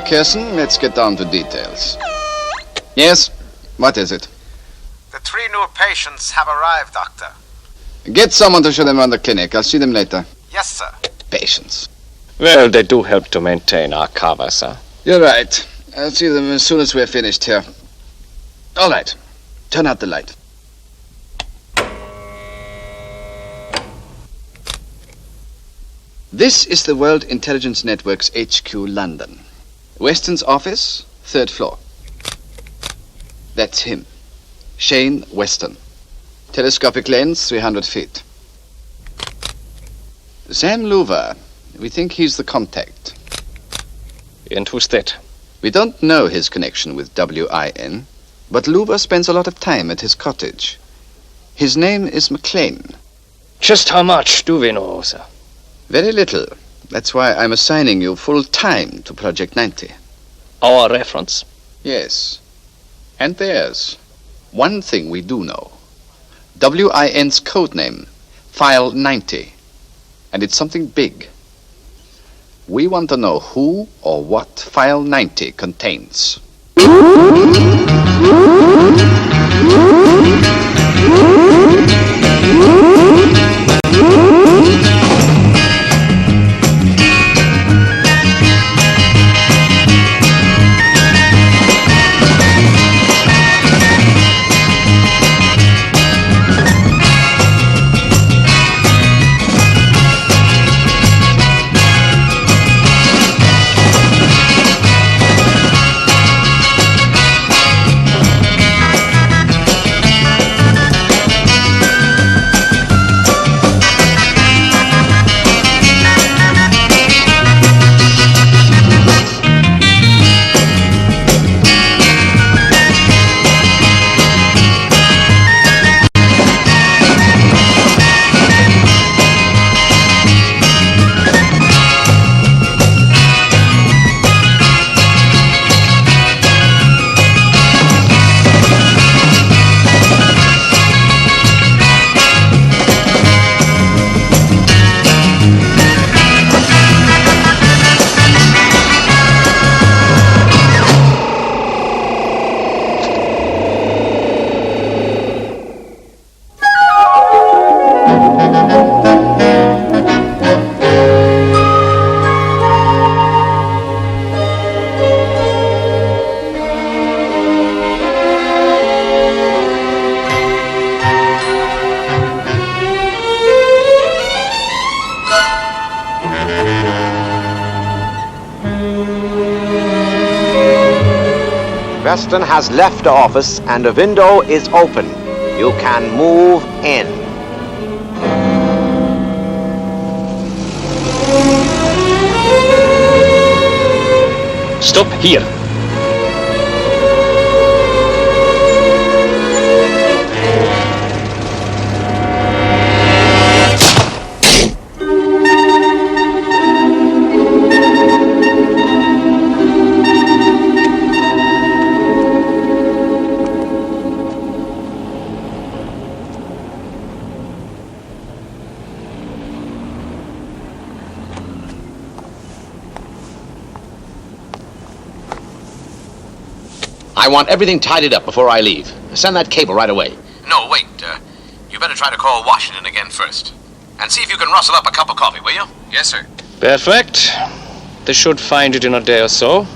Kirsten, let's get down to details. Yes? What is it? The 3 new patients have arrived, Doctor. Get someone to show them around the clinic. I'll see them later. Yes, sir. Patients. Well, they do help to maintain our cover, sir. You're right. I'll see them as soon as we're finished here. All right. Turn out the light. This is the World Intelligence Network's HQ, London. Weston's office, 3rd floor. That's him. Shane Weston. Telescopic lens, 300 feet. Sam Louver. We think he's the contact. And who's that? We don't know his connection with WIN, but Louver spends a lot of time at his cottage. His name is McLean. Just how much do we know, sir? Very little. That's why I'm assigning you full time to Project 90. Our reference? Yes. And theirs. One thing we do know. WIN's code name, File 90. And it's something big. We want to know who or what File 90 contains. Weston has left the office and the window is open. You can move in. Stop here. I want everything tidied up before I leave. Send that cable right away. No, wait. You better try to call Washington again first. And see if you can rustle up a cup of coffee, will you? Yes, sir. Perfect. They should find it in a day or so.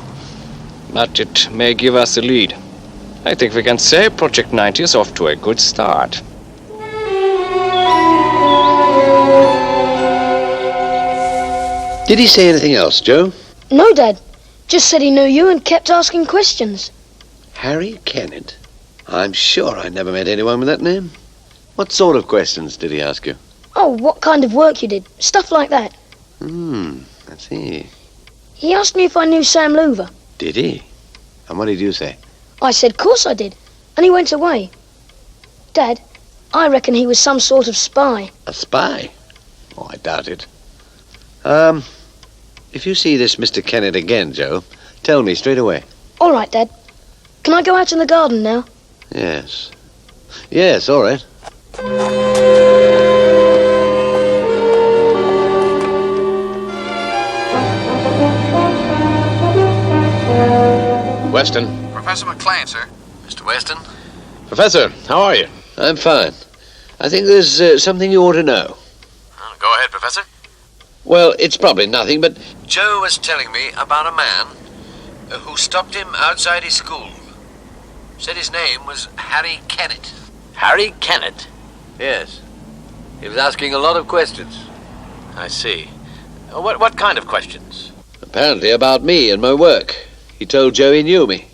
But it may give us a lead. I think we can say Project 90 is off to a good start. Did he say anything else, Joe? No, Dad. Just said he knew you and kept asking questions. Harry Kennett? I'm sure I never met anyone with that name. What sort of questions did he ask you? Oh, what kind of work you did. Stuff like that. I see. He asked me if I knew Sam Louver. Did he? And what did you say? I said, course I did. And he went away. Dad, I reckon he was some sort of spy. A spy? Oh, I doubt it. If you see this Mr. Kennett again, Joe, tell me straight away. All right, Dad. Can I go out in the garden now? Yes. Yes, all right. Weston. Professor McLean, sir. Mr. Weston? Professor, how are you? I'm fine. I think there's something you ought to know. Go ahead, Professor. Well, it's probably nothing, but Joe was telling me about a man who stopped him outside his school. Said his name was Harry Kennett. Harry Kennett? Yes. He was asking a lot of questions. I see. What kind of questions? Apparently about me and my work. He told Joe he knew me.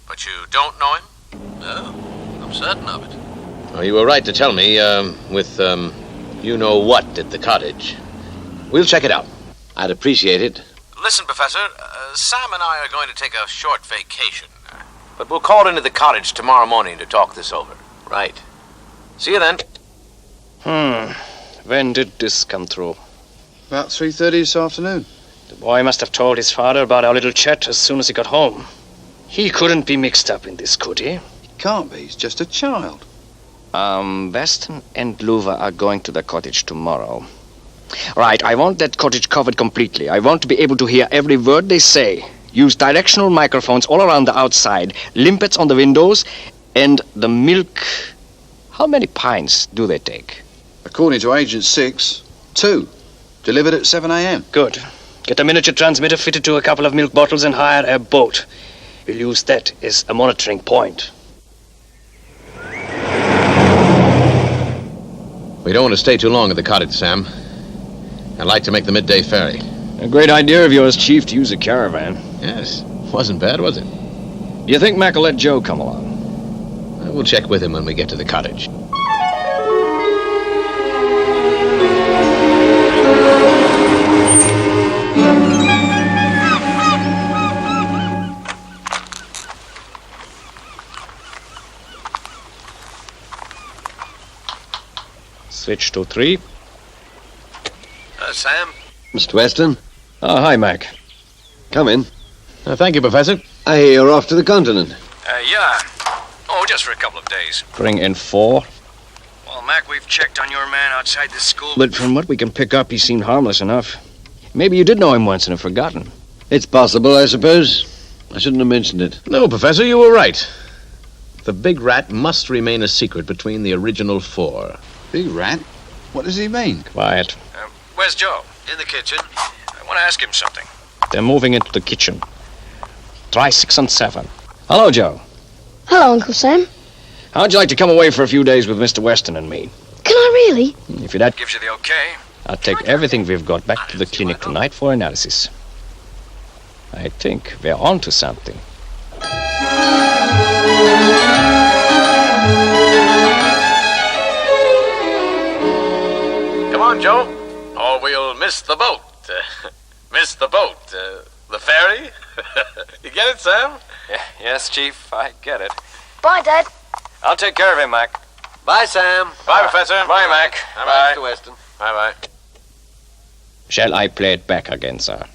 But you don't know him? No, I'm certain of it. Oh, you were right to tell me, you know what at the cottage. We'll check it out. I'd appreciate it. Listen, Professor, Sam and I are going to take a short vacation. But we'll call into the cottage tomorrow morning to talk this over. Right. See you then. When did this come through? About 3:30 this afternoon. The boy must have told his father about our little chat as soon as he got home. He couldn't be mixed up in this, could he? Can't be. He's just a child. Weston and Luva are going to the cottage tomorrow. Right, I want that cottage covered completely. I want to be able to hear every word they say. Use directional microphones all around the outside, limpets on the windows, and the milk. How many pints do they take? According to Agent 6, 2. Delivered at 7 a.m. Good. Get a miniature transmitter fitted to a couple of milk bottles and hire a boat. We'll use that as a monitoring point. We don't want to stay too long at the cottage, Sam. I'd like to make the midday ferry. A great idea of yours, Chief, to use a caravan. Yes, wasn't bad, was it? Do you think Mac will let Joe come along? We'll check with him when we get to the cottage. Switch to 3. Sam? Mr. Weston? Oh, hi, Mac. Come in. Thank you, Professor. I hear you're off to the continent. Yeah. Oh, just for a couple of days. Bring in 4. Well, Mac, we've checked on your man outside this school. But from what we can pick up, he seemed harmless enough. Maybe you did know him once and have forgotten. It's possible, I suppose. I shouldn't have mentioned it. No, Professor, you were right. The big rat must remain a secret between the original 4. Big rat? What does he mean? Quiet. Where's Joe? In the kitchen. I want to ask him something. They're moving into the kitchen. Try 6 and 7. Hello, Joe. Hello, Uncle Sam. How'd you like to come away for a few days with Mr. Weston and me? Can I really? If your dad Gives you the okay? I'll take everything we've got back to the clinic tonight for analysis. I think we're on to something. Come on, Joe, or we'll miss the boat. Miss the boat. The ferry. You get it, Sam? Yes, Chief, I get it. Bye, Dad. I'll take care of him, Mac. Bye, Sam. Bye, Professor. Bye, Mac. Bye, Mr. Weston. Bye-bye. Shall I play it back again, sir?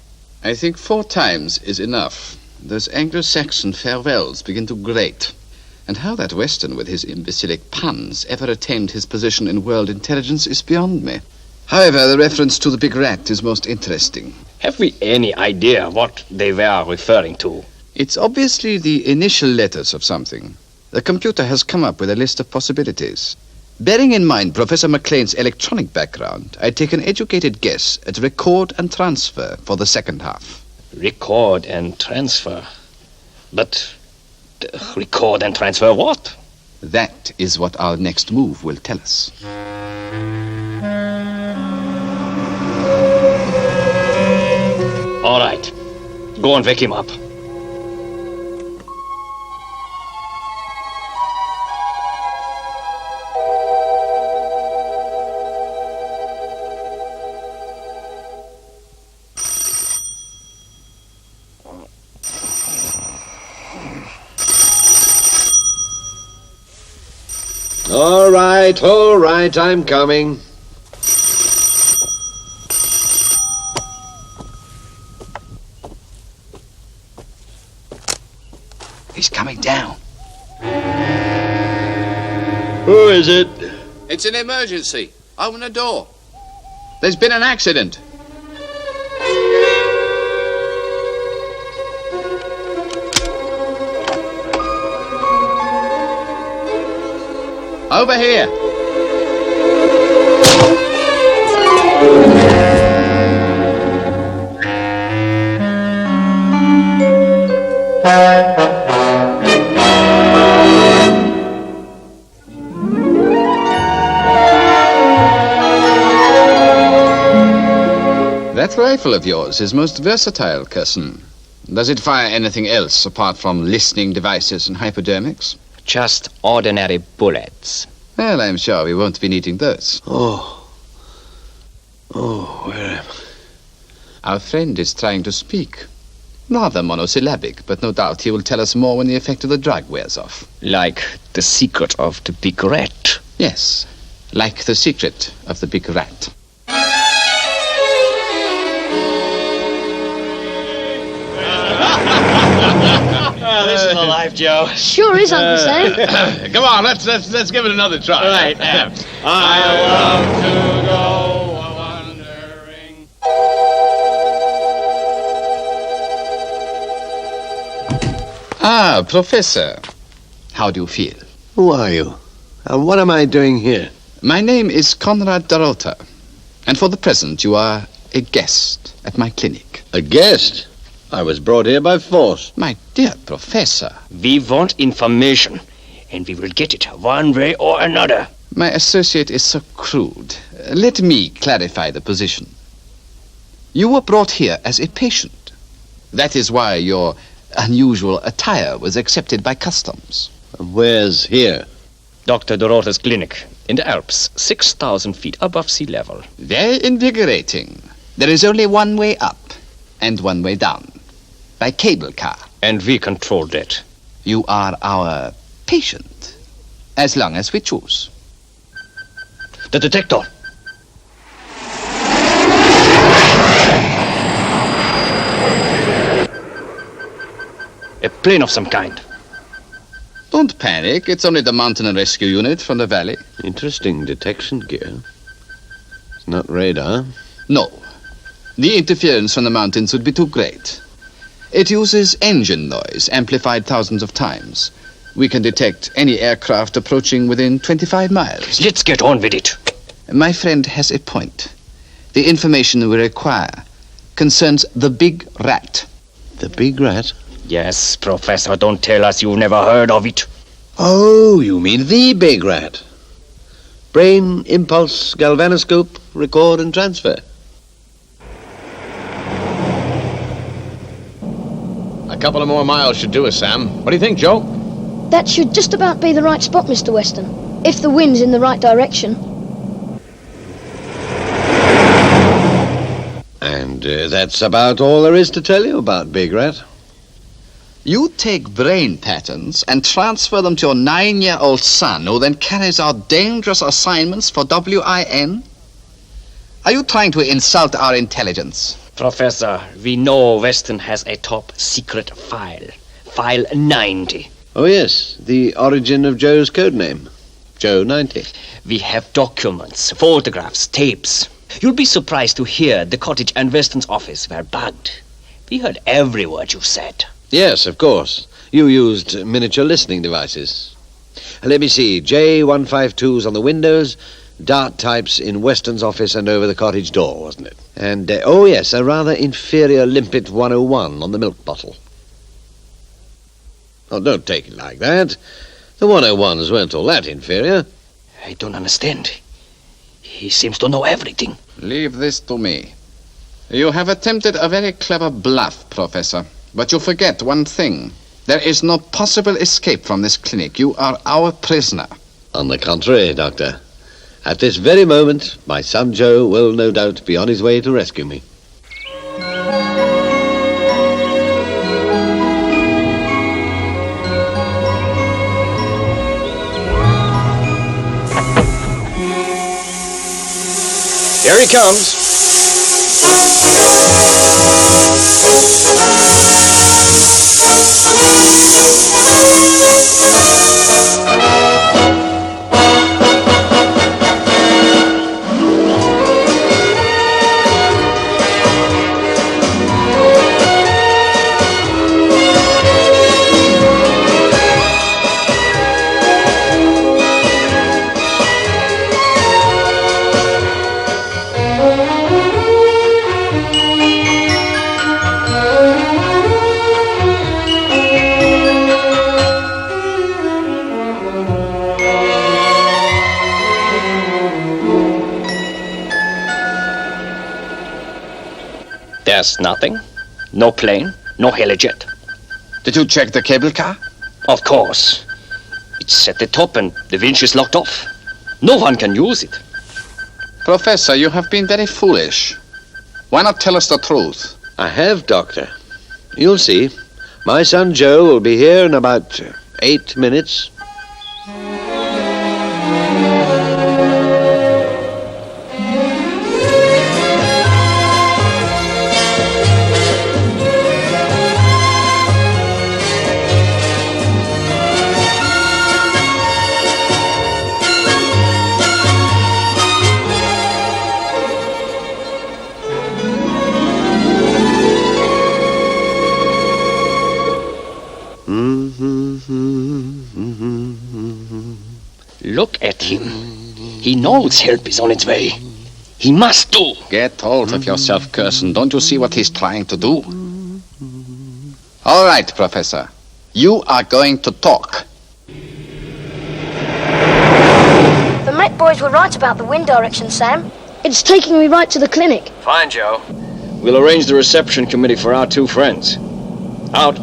I think 4 times is enough. Those Anglo-Saxon farewells begin to grate. And how that Weston, with his imbecilic puns, ever attained his position in world intelligence is beyond me. However, the reference to the big rat is most interesting. Have we any idea what they were referring to? It's obviously the initial letters of something. The computer has come up with a list of possibilities. Bearing in mind Professor McLean's electronic background, I take an educated guess at record and transfer for the second half. Record and transfer. But record and transfer what? That is what our next move will tell us. All right. Go and wake him up. All right, I'm coming. He's coming down. Who is it? It's an emergency. Open the door. There's been an accident. Over here. That rifle of yours is most versatile, Curson. Does it fire anything else apart from listening devices and hypodermics? Just ordinary bullets. Well, I'm sure we won't be needing those. Oh, where am I? Our friend is trying to speak. Rather monosyllabic, but no doubt he will tell us more when the effect of the drug wears off. Like the secret of the big rat. Yes, like the secret of the big rat. Oh, this is alive, Joe. Sure is, Uncle Sam. Come on, let's give it another try. All right. I love to go wandering. Ah, Professor. How do you feel? Who are you? And what am I doing here? My name is Conrad Dorota, and for the present you are a guest at my clinic. A guest? I was brought here by force. My dear Professor, We want information, and we will get it one way or another. my associate is so crude. Let me clarify the position. You were brought here as a patient. That is why your unusual attire was accepted by customs. And where's here? Dr. Dorota's clinic in the Alps, 6,000 feet above sea level. Very invigorating. There is only one way up and one way down. By cable car. And we control that. You are our patient, as long as we choose. The detector. A plane of some kind. Don't panic. It's only the mountain and rescue unit from the valley. Interesting detection gear. It's not radar. No. The interference from the mountains would be too great. It uses engine noise, amplified thousands of times. We can detect any aircraft approaching within 25 miles. Let's get on with it. My friend has a point. The information we require concerns the big rat. The big rat? Yes, Professor, don't tell us you've never heard of it. Oh, you mean the big rat. Brain, impulse, galvanoscope, record and transfer. A couple of more miles should do us, Sam. What do you think, Joe? That should just about be the right spot, Mr. Weston. If the wind's in the right direction. And that's about all there is to tell you about Big Rat. You take brain patterns and transfer them to your 9-year-old son, who then carries out dangerous assignments for WIN? Are you trying to insult our intelligence? Professor, we know Weston has a top secret file. File 90. Oh, yes, the origin of Joe's code name. Joe 90. We have documents, photographs, tapes. You'll be surprised to hear the cottage and Weston's office were bugged. We heard every word you said. Yes, of course. You used miniature listening devices. Let me see. J152s on the windows, dart types in Weston's office and over the cottage door, wasn't it? And, oh yes, a rather inferior Limpet 101 on the milk bottle. Oh, don't take it like that. The 101s weren't all that inferior. I don't understand. He seems to know everything. Leave this to me. You have attempted a very clever bluff, Professor. But you forget one thing. There is no possible escape from this clinic. You are our prisoner. On the contrary, Doctor. At this very moment, my son Joe will no doubt be on his way to rescue me. Here he comes. There's nothing. No plane, no helijet. Did you check the cable car? Of course. It's at the top and the winch is locked off. No one can use it. Professor, you have been very foolish. Why not tell us the truth? I have, Doctor. You'll see. My son Joe will be here in about 8 minutes. Look at him. He knows help is on its way. He must do. Get hold of yourself, Curson. Don't you see what he's trying to do? All right, Professor. You are going to talk. The Met boys were right about the wind direction, Sam. It's taking me right to the clinic. Fine, Joe. We'll arrange the reception committee for our 2 friends. Out.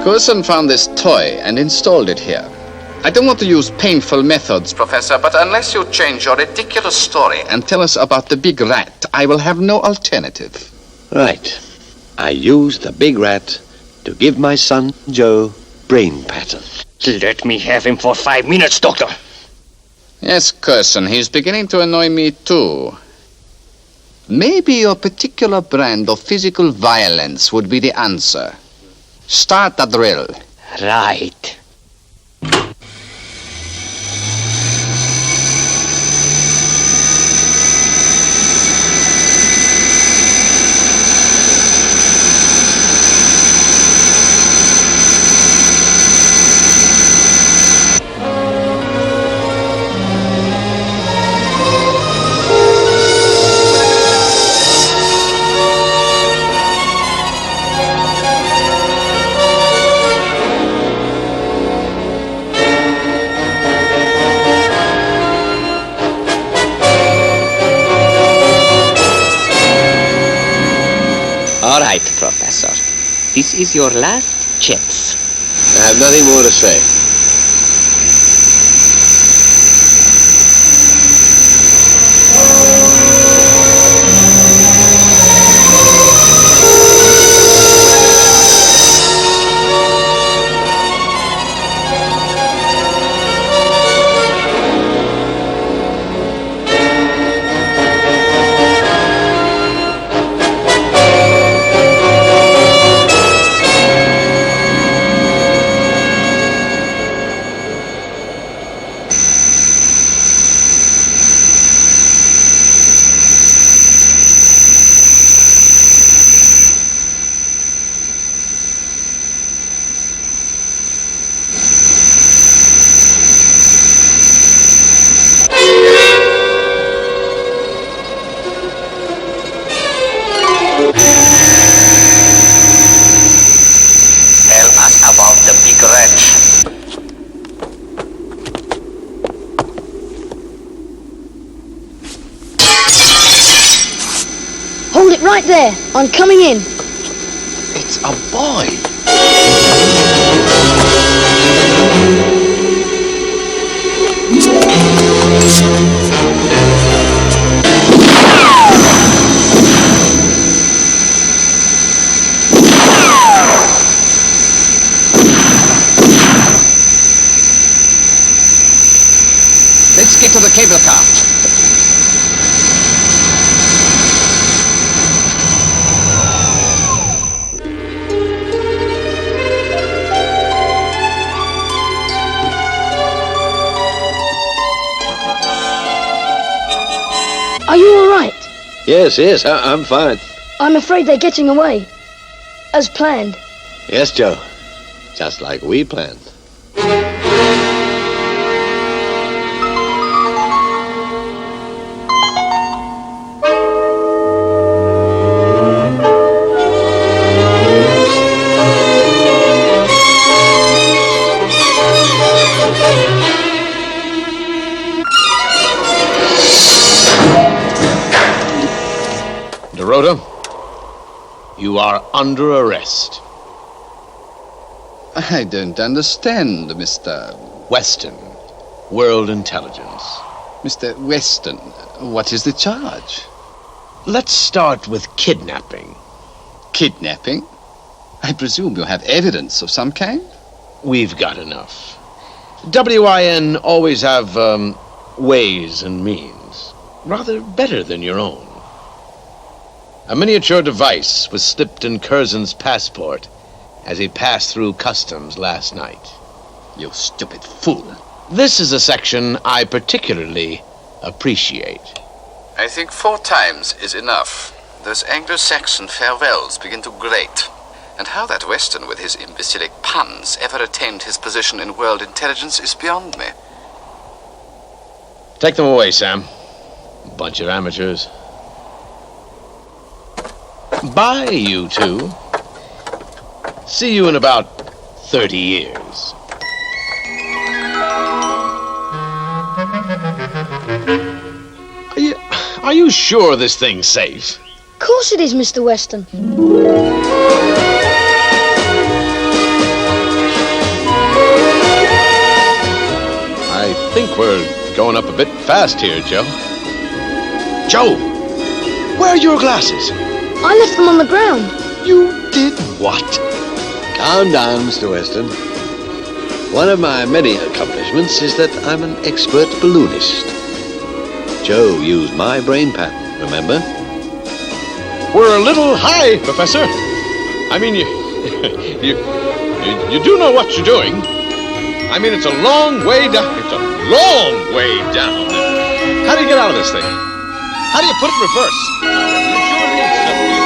Curson found this toy and installed it here. I don't want to use painful methods, Professor, but unless you change your ridiculous story and tell us about the big rat, I will have no alternative. Right. I used the big rat to give my son Joe brain patterns. Let me have him for 5 minutes, Doctor. Yes, Curson, he's beginning to annoy me too. Maybe your particular brand of physical violence would be the answer. Start the drill. Right. All right, Professor. This is your last chance. I have nothing more to say. About the big rat. Hold it right there. I'm coming in. It's a boy. Let's get to the cable car. Are you all right? Yes, I'm fine. I'm afraid they're getting away. As planned. Yes, Joe. Just like we planned. Mr. Rhoda, you are under arrest. I don't understand, Mr. Weston, World Intelligence. Mr. Weston, what is the charge? Let's start with kidnapping. Kidnapping? I presume you have evidence of some kind? We've got enough. WIN always have, ways and means. Rather better than your own. A miniature device was slipped in Curzon's passport as he passed through customs last night. You stupid fool. This is a section I particularly appreciate. I think 4 times is enough. Those Anglo-Saxon farewells begin to grate. And how that Weston with his imbecilic puns ever attained his position in world intelligence is beyond me. Take them away, Sam. Bunch of amateurs. Bye, you two. See you in about 30 years. Are you sure this thing's safe? Of course it is, Mr. Weston. I think we're going up a bit fast here, Joe. Joe! Where are your glasses? I left them on the ground. You did what? Calm down, Mr. Weston. One of my many accomplishments is that I'm an expert balloonist. Joe used my brain pattern, remember? We're a little high, Professor. I mean, you do know what you're doing. I mean, it's a long way down. It's a long way down. How do you get out of this thing? How do you put it in reverse? You sure need